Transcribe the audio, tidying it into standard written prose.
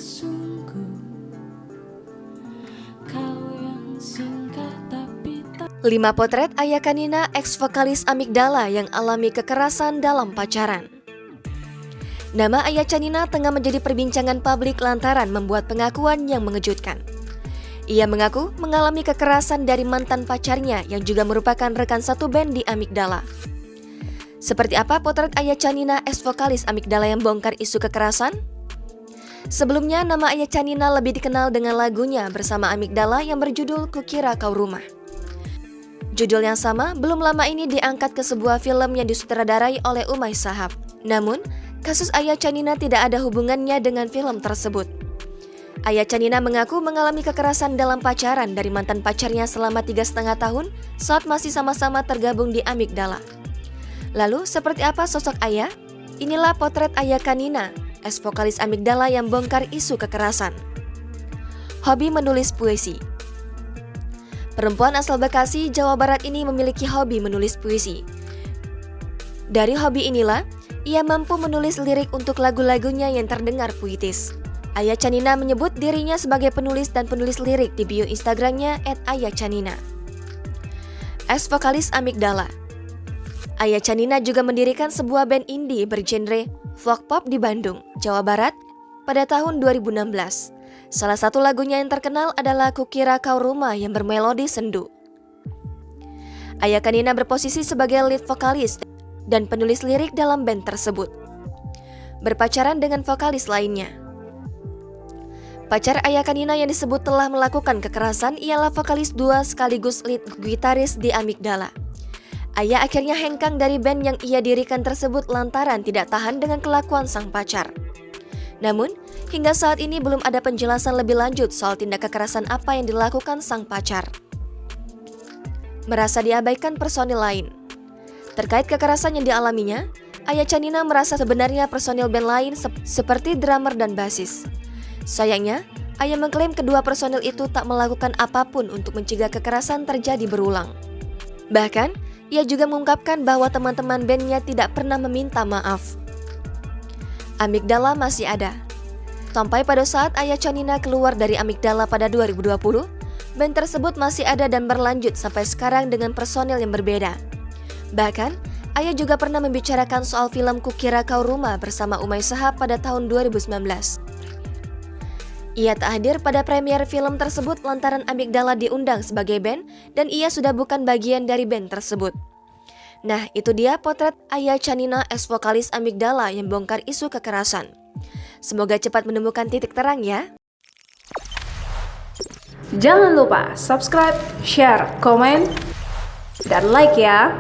sungguh kau yang singkat tapi tak. 5 potret Aya Kanina, ex-vokalis Amigdala yang alami kekerasan dalam pacaran. Nama Aya Kanina tengah menjadi perbincangan publik lantaran membuat pengakuan yang mengejutkan. Ia mengaku mengalami kekerasan dari mantan pacarnya yang juga merupakan rekan satu band di Amigdala. Seperti apa potret Aya Kanina, ex-vokalis Amigdala yang bongkar isu kekerasan? Sebelumnya, nama Aya Kanina lebih dikenal dengan lagunya bersama Amigdala yang berjudul Kukira Kau Rumah. Judul yang sama belum lama ini diangkat ke sebuah film yang disutradarai oleh Umay Shahab. Namun, kasus Aya Kanina tidak ada hubungannya dengan film tersebut. Aya Kanina mengaku mengalami kekerasan dalam pacaran dari mantan pacarnya selama 3,5 tahun saat masih sama-sama tergabung di Amigdala. Lalu, seperti apa sosok Aya? Inilah potret Aya Kanina, ex-vokalis Amigdala yang bongkar isu kekerasan. Hobi menulis puisi. Perempuan asal Bekasi, Jawa Barat ini memiliki hobi menulis puisi. Dari hobi inilah, ia mampu menulis lirik untuk lagu-lagunya yang terdengar puitis. Aya Kanina menyebut dirinya sebagai penulis dan penulis lirik di bio Instagramnya @ayakanina. Ex-vokalis Amigdala. Aya Kanina juga mendirikan sebuah band indie bergenre folk pop di Bandung, Jawa Barat pada tahun 2016. Salah satu lagunya yang terkenal adalah Kukira Kau Rumah yang bermelodi sendu. Aya Kanina berposisi sebagai lead vokalis dan penulis lirik dalam band tersebut. Berpacaran dengan vokalis lainnya. Pacar Aya Kanina yang disebut telah melakukan kekerasan ialah vokalis 2 sekaligus lead gitaris di Amigdala. Aya akhirnya hengkang dari band yang ia dirikan tersebut lantaran tidak tahan dengan kelakuan sang pacar. Namun, hingga saat ini belum ada penjelasan lebih lanjut soal tindak kekerasan apa yang dilakukan sang pacar. Merasa diabaikan personil lain. Terkait kekerasan yang dialaminya, Aya Kanina merasa sebenarnya personil band lain seperti drummer dan basis. Sayangnya, Aya mengklaim kedua personil itu tak melakukan apapun untuk mencegah kekerasan terjadi berulang. Bahkan, ia juga mengungkapkan bahwa teman-teman bandnya tidak pernah meminta maaf. Amigdala masih ada. Sampai pada saat Aya Kanina keluar dari Amigdala pada 2020, band tersebut masih ada dan berlanjut sampai sekarang dengan personil yang berbeda. Bahkan, Aya juga pernah membicarakan soal film Kukira Kau Rumah bersama Umay Shahab pada tahun 2019. Ia tak hadir pada premier film tersebut lantaran Amigdala diundang sebagai band dan ia sudah bukan bagian dari band tersebut. Nah, itu dia potret Aya Kanina, ex-vokalis Amigdala yang bongkar isu kekerasan. Semoga cepat menemukan titik terang ya. Jangan lupa subscribe, share, komen, dan like ya.